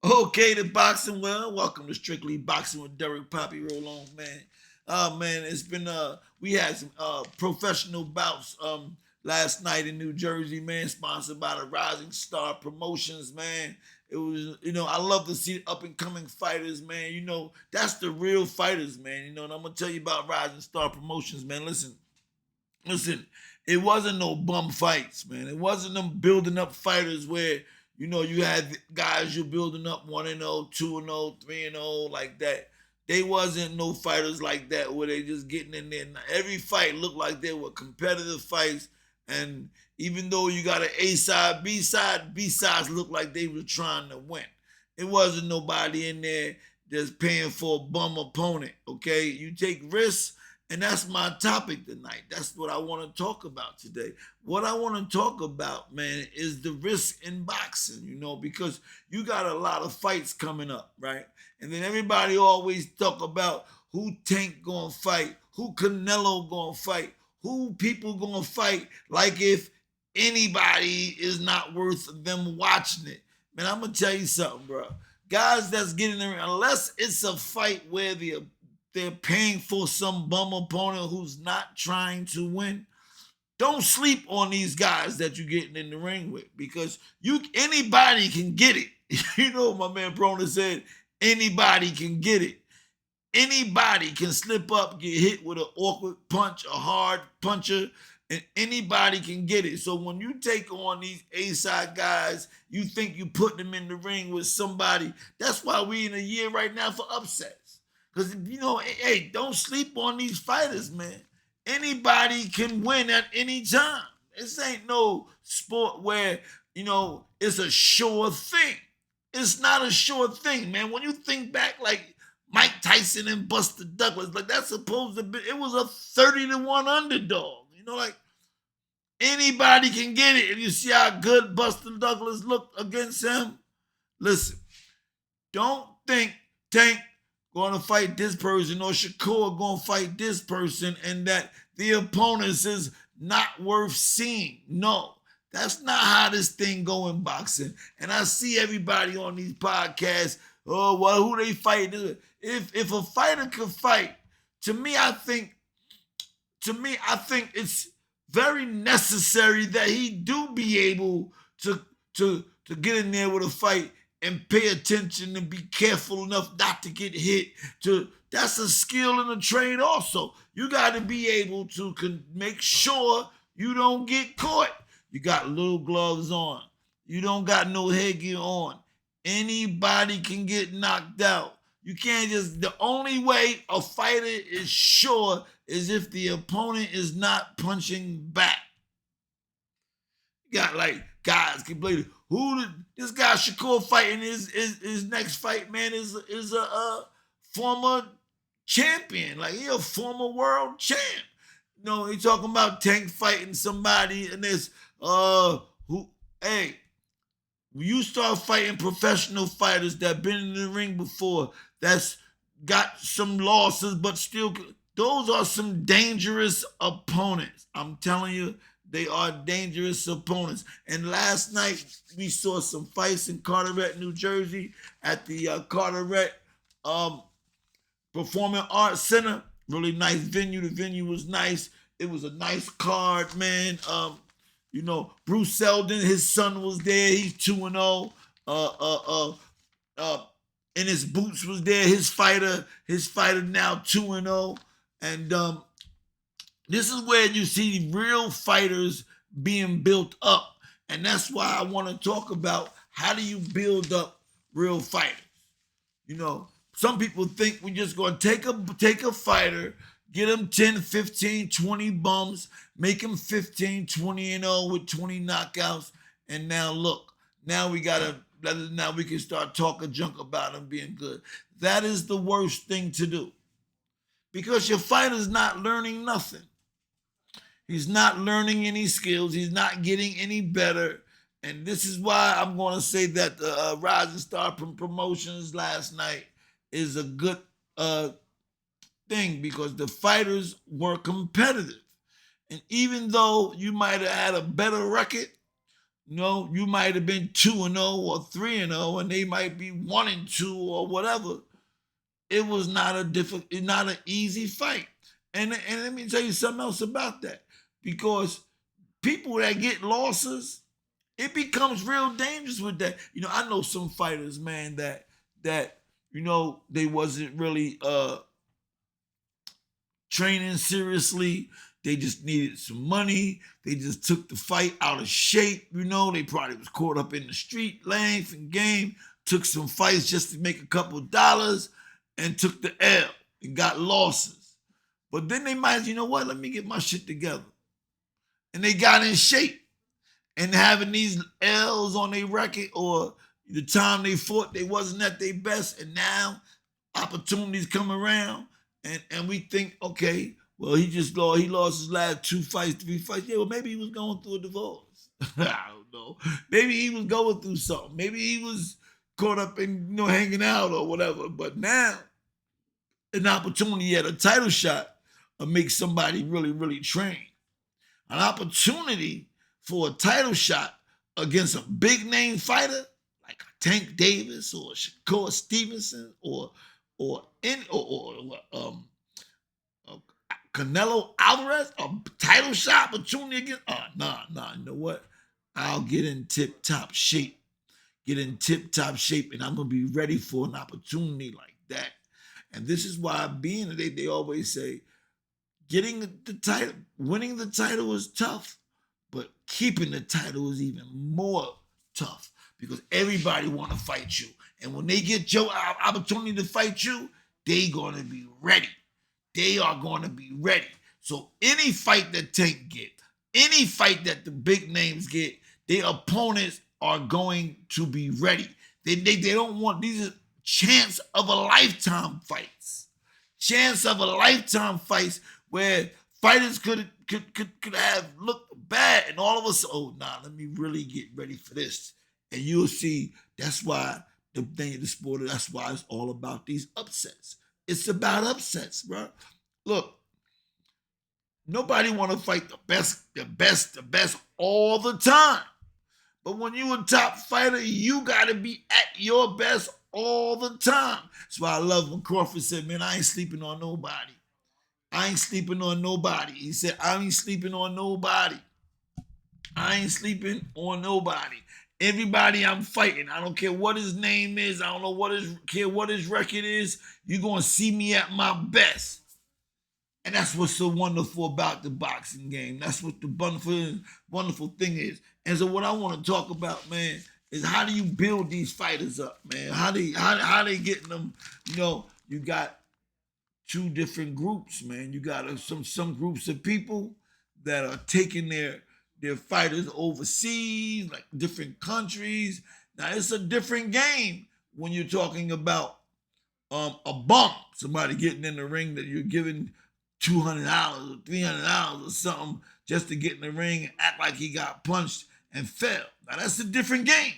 Okay, the boxing well. Welcome to Strictly Boxing with Derek Poppy. Roll on, man. Man, it's been we had some professional bouts last night in New Jersey, man, sponsored by the Rising Star Promotions, man. It was, I love to see up and coming fighters, man. That's the real fighters, man. And I'm gonna tell you about Rising Star Promotions, man. Listen, it wasn't no bum fights, man. It wasn't them building up fighters where you had guys you're building up 1-0, 2-0, 3-0 like that. They wasn't no fighters like that where they just getting in there. Every fight looked like they were competitive fights, and even though you got an A side, B side, B sides looked like they were trying to win. It wasn't nobody in there just paying for a bum opponent. Okay, you take risks, and that's my topic tonight. That's what I want to talk about today. What I want to talk about, man, is the risk in boxing, because you got a lot of fights coming up, right? And then everybody always talk about who Tank gonna fight, who Canelo gonna fight, who people gonna fight, like if anybody is not worth them watching it. Man, I'm gonna tell you something, bro. Guys that's getting there, unless it's a fight where they're paying for some bum opponent who's not trying to win. Don't sleep on these guys that you're getting in the ring with, because anybody can get it. My man Broner said anybody can get it. Anybody can slip up, get hit with an awkward punch, a hard puncher, and anybody can get it. So when you take on these A-side guys, you think you put them in the ring with somebody. That's why we in a year right now for upsets. Because, hey, don't sleep on these fighters, man. Anybody can win at any time. This ain't no sport where, it's a sure thing. It's not a sure thing, man. When you think back, like Mike Tyson and Buster Douglas, like that's supposed to be, it was a 30-1 underdog. Like anybody can get it. And you see how good Buster Douglas looked against him. Listen, don't think Tank going to fight this person or Shakur going to fight this person and that the opponents is not worth seeing. No, that's not how this thing go in boxing. And I see everybody on these podcasts, oh, well, who they fight? If a fighter can fight, to me, I think it's very necessary that he do be able to get in there with a fight and pay attention and be careful enough not to get hit. That's a skill and a trade also. You got to be able to make sure you don't get caught. You got little gloves on. You don't got no headgear on. Anybody can get knocked out. You can't the only way a fighter is sure is if the opponent is not punching back. You got like guys completely. This guy Shakur fighting his next fight, man, is a former champion. Like he a former world champ. He talking about Tank fighting somebody, and there's who hey, when you start fighting professional fighters that been in the ring before, that's got some losses, but still, those are some dangerous opponents. I'm telling you, they are dangerous opponents. And last night, we saw some fights in Carteret, New Jersey, at the Carteret Performing Arts Center. Really nice venue. The venue was nice. It was a nice card, man. Bruce Seldon, his son was there. He's 2-0. And his boots was there. His fighter now 2-0. And this is where you see real fighters being built up. And that's why I want to talk about how do you build up real fighters. Some people think we're just going to take a fighter, get him 10, 15, 20 bums, make him 15, 20-0 with 20 knockouts, and now look, now we can start talking junk about him being good. That is the worst thing to do, because your fighter's not learning nothing. He's not learning any skills. He's not getting any better. And this is why I'm going to say that the Rising Star Promotions last night is a good thing, because the fighters were competitive. And even though you might have had a better record, You know, you might have been 2-0 or 3-0, and they might be 1-2 or whatever. It was not not an easy fight. And let me tell you something else about that. Because people that get losses, it becomes real dangerous with that. You know, I know some fighters, man, that they wasn't really training seriously. They just needed some money. They just took the fight out of shape. They probably was caught up in the street length and game, took some fights just to make a couple of dollars and took the L and got losses. But then they might, let me get my shit together. And they got in shape. And having these L's on their record, or the time they fought, they wasn't at their best, and now opportunities come around, and we think, okay, well, he lost his last 2 fights, 3 fights. Yeah, well, maybe he was going through a divorce. I don't know. Maybe he was going through something. Maybe he was caught up in hanging out or whatever. But now, an opportunity at a title shot will make somebody really, really train. An opportunity for a title shot against a big name fighter like Tank Davis or Shakur Stevenson or Canelo Alvarez, a title shot opportunity against. Nah. You know what? I'll get in tip top shape. Get in tip top shape, and I'm gonna be ready for an opportunity like that. And this is why they always say getting the title, winning the title is tough, but keeping the title is even more tough because everybody want to fight you. And when they get your opportunity to fight you, they going to be ready. They are going to be ready. So any fight that Tank get, any fight that the big names get, their opponents are going to be ready. They don't want, these are chance of a lifetime fights. Chance of a lifetime fights where fighters could have looked bad, and all of us, let me really get ready for this. And you'll see that's why the thing of the sport, that's why it's all about these upsets. It's about upsets, bro. Look, nobody want to fight the best all the time. But when you a top fighter, you got to be at your best all the time. That's why I love when Crawford said, man, I ain't sleeping on nobody. I ain't sleeping on nobody. He said, I ain't sleeping on nobody. I ain't sleeping on nobody. Everybody I'm fighting, I don't care what his name is. I don't know what his record is. You're going to see me at my best. And that's what's so wonderful about the boxing game. That's what the wonderful thing is. And so what I want to talk about, man, is how do you build these fighters up, man? How they getting them? You got two different groups, man. You got some groups of people that are taking their fighters overseas, like different countries. Now it's a different game when you're talking about a bump, somebody getting in the ring that you're giving $200 or $300 or something just to get in the ring and act like he got punched and fell. Now that's a different game,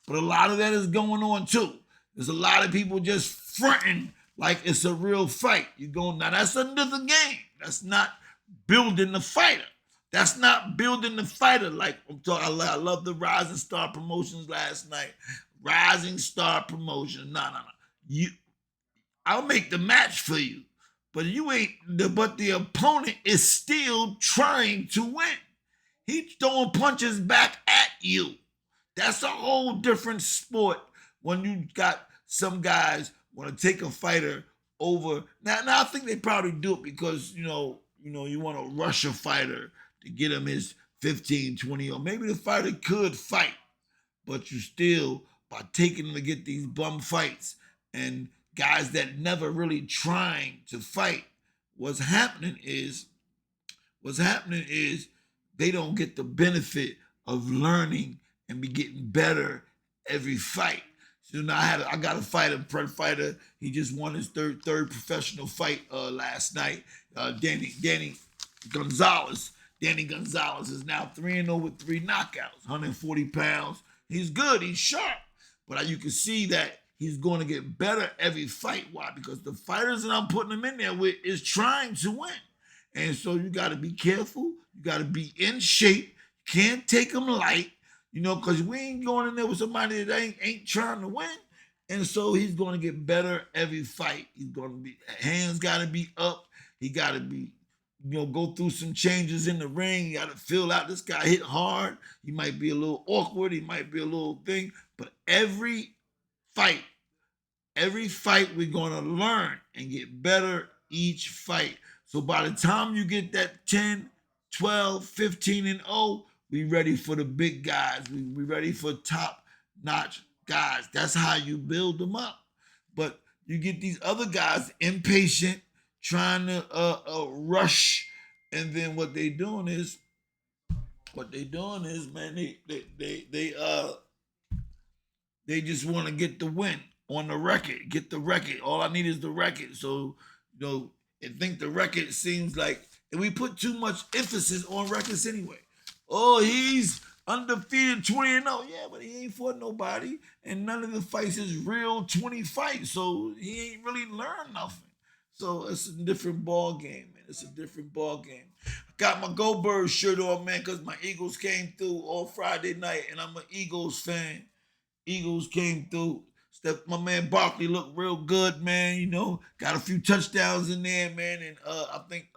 but a lot of that is going on too. There's a lot of people just fronting like it's a real fight. Now that's another game. That's not building the fighter. That's not building the fighter. Like I'm talking, I love the Rising Star Promotions last night. Rising Star Promotion. No. I'll make the match for you. But the opponent is still trying to win. He's throwing punches back at you. That's a whole different sport when you got some guys want to take a fighter over. Now I think they probably do it because, you want to rush a fighter to get him his 15, 20, or maybe the fighter could fight, but you still, by taking him to get these bum fights and guys that never really trying to fight, what's happening is they don't get the benefit of learning and be getting better every fight. So now I got a fighter. He just won his third professional fight last night. Danny Gonzalez. Danny Gonzalez is now 3-0 with 3 knockouts, 140 pounds. He's good. He's sharp. But you can see that he's going to get better every fight. Why? Because the fighters that I'm putting him in there with is trying to win. And so you got to be careful. You got to be in shape. You can't take them light. because we ain't going in there with somebody that ain't trying to win. And so he's going to get better every fight. He's going to be, hands got to be up. He got to be, go through some changes in the ring. You got to feel out this guy hit hard. He might be a little awkward. He might be a little thing. But fight, every fight we're going to learn and get better each fight. So by the time you get that 10, 12, 15 and 0, we ready for the big guys. We ready for top notch guys. That's how you build them up. But you get these other guys impatient, trying to rush, and then what they doing is, man, they just want to get the win on the record, get the record. All I need is the record. So, I think the record seems like, and we put too much emphasis on records anyway. Oh, he's undefeated 20-0. Yeah, but he ain't fought nobody, and none of the fights is real 20 fights. So he ain't really learned nothing. So it's a different ball game, man. It's a different ball game. I got my Go Birds shirt on, man, because my Eagles came through all Friday night, and I'm an Eagles fan. Eagles came through. My man Barkley looked real good, man. Got a few touchdowns in there, man. And I think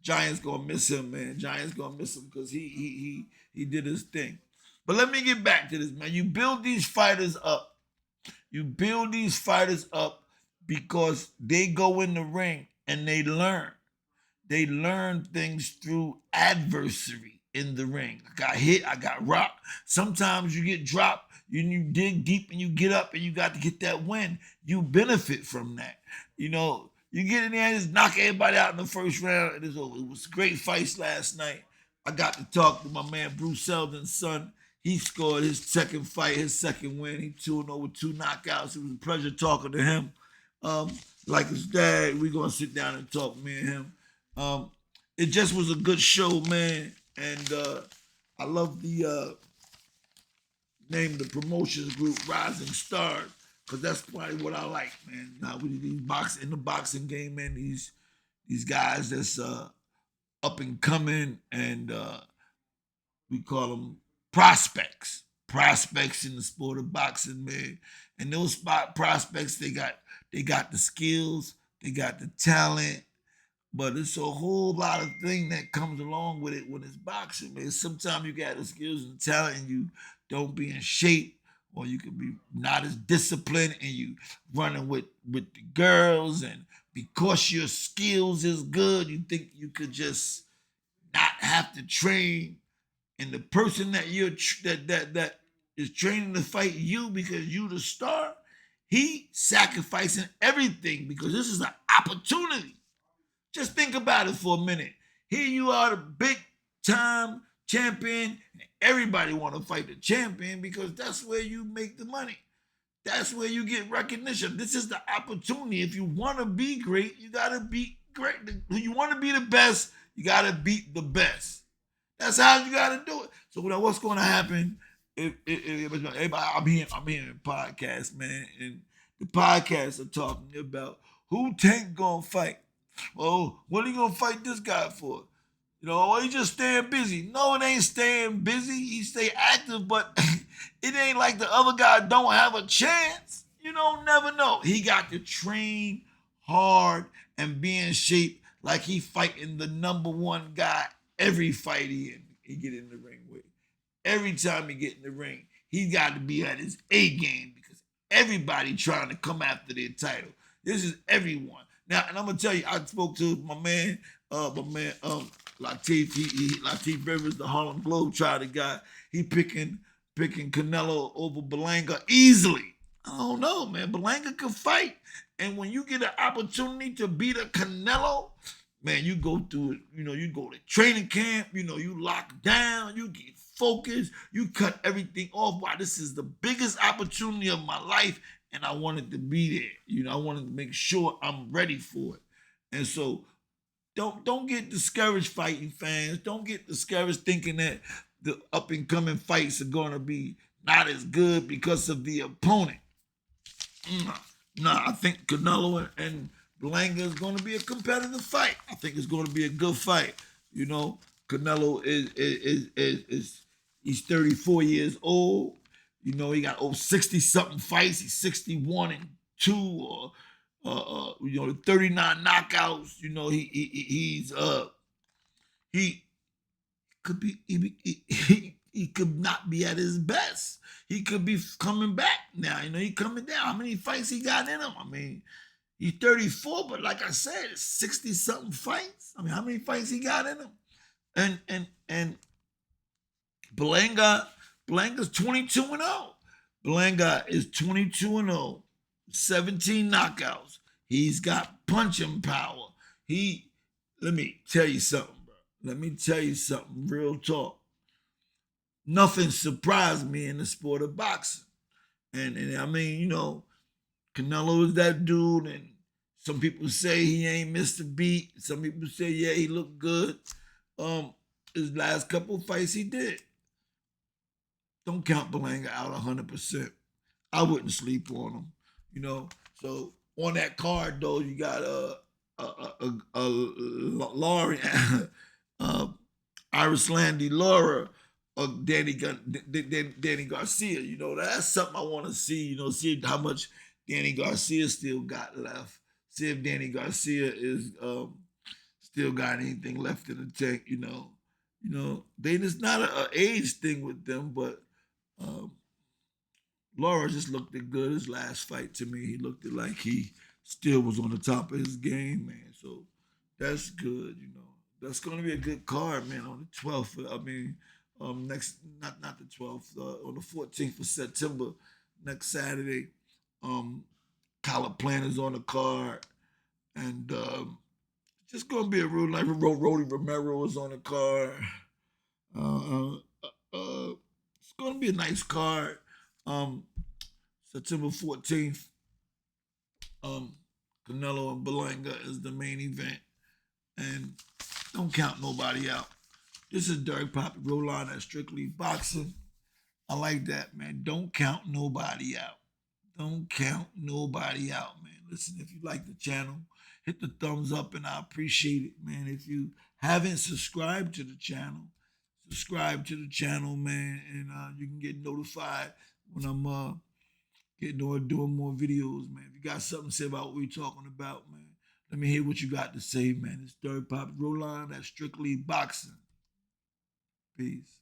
Giants gonna miss him, man. Giants gonna miss him because he did his thing. But let me get back to this, man. You build these fighters up. You build these fighters up because they go in the ring and they learn. They learn things through adversity in the ring. I got hit, I got rocked. Sometimes you get dropped, you dig deep and you get up and you got to get that win. You benefit from that. You get in there and just knock everybody out in the first round and it's over. It was great fights last night. I got to talk to my man Bruce Seldon's son. He scored his second fight, his second win. He 2-0 with 2 knockouts. It was a pleasure talking to him. Like his dad, we're going to sit down and talk, me and him. It just was a good show, man. And I love the name of the promotions group, Rising Stars, because that's probably what I like, man. Now we these in the boxing game, man, these guys that's up and coming, and we call them prospects. Prospects in the sport of boxing, man. And those prospects, they got the skills, they got the talent, but it's a whole lot of thing that comes along with it when it's boxing, man. Sometimes you got the skills and talent and you don't be in shape, or you can be not as disciplined and you running with the girls, and because your skills is good, you think you could just not have to train. And the person that that is training to fight you because you the star, he sacrificing everything because this is an opportunity. Just think about it for a minute. Here you are, the big time champion. Everybody want to fight the champion because that's where you make the money. That's where you get recognition. This is the opportunity. If you want to be great, you got to be great. If you want to be the best, you got to beat the best. That's how you got to do it. So what's going to happen? I'm hearing podcasts, man, and the podcasts are talking about who Tank gonna fight. Oh, what are you gonna fight this guy for? He just staying busy. No, it ain't staying busy. He stay active, but it ain't like the other guy don't have a chance. You don't never know. He got to train hard and be in shape like he fighting the number one guy every fight he get in the ring with. Every time he get in the ring, he got to be at his A game because everybody trying to come after their title. This is everyone. Now, and I'm gonna tell you, I spoke to my man Latif. Latif Rivers, the Harlem Globetrotter guy. He picking Canelo over Berlanga easily. I don't know, man. Berlanga can fight, and when you get an opportunity to beat a Canelo, man, you go through it. You go to training camp. You lock down. You get focused. You cut everything off. Wow, this is the biggest opportunity of my life. And I wanted to be there. I wanted to make sure I'm ready for it. And so don't get discouraged, fighting fans. Don't get discouraged thinking that the up and coming fights are going to be not as good because of the opponent. Nah, I think Canelo and Berlanga is going to be a competitive fight. I think it's going to be a good fight. Canelo is He's 34 years old. You know, he got 60 something fights. He's 61 and 2 or you know, 39 knockouts. You know, he could be he could not be at his best. He could be coming back now. You know, he coming down. How many fights he got in him? I mean, he's 34, but like I said, it's 60 something fights. I mean, how many fights he got in him? And Belenga, Belenga's 22 and 0. Belenga is 22 and 0, 17 knockouts. He's got punching power. Let me tell you something, bro. Let me tell you something, real talk. Nothing surprised me in the sport of boxing. And I mean, you know, Canelo is that dude, and some people say he ain't missed a beat. Some people say, yeah, he looked good. His last couple of fights he did. Don't count Belanga out 100%. I wouldn't sleep on him, you know. So on that card though, you got Laurie, Iris Landy, Laura, Danny Garcia. You know, that's something I want to see. You know, see how much Danny Garcia still got left. See if Danny Garcia is still got anything left in the tank. You know, they it's not an age thing with them, but um, Laura just looked it good his last fight to me. He looked it like he still was on the top of his game, man. So that's good, you know. That's going to be a good card, man, on the 12th. I mean, next, not the 12th, on the 14th of September, next Saturday. Um, Collar Planner's on the card. And just going to be a real nice. Rody Romero is on the card. Uh, it's going to be a nice card. Um, September 14th, Canelo and Belanga is the main event. And don't count nobody out. This is Derek Poppy, roll on at Strictly Boxing. I like that, man. Don't count nobody out. Don't count nobody out, man. Listen, if you like the channel, hit the thumbs up and I appreciate it, man. If you haven't subscribed to the channel, subscribe to the channel, man, and you can get notified when I'm getting on doing more videos, man. If you got something to say about what we're talking about, man, let me hear what you got to say, man. It's Derek Pop Roll On. That's Strictly Boxing. Peace.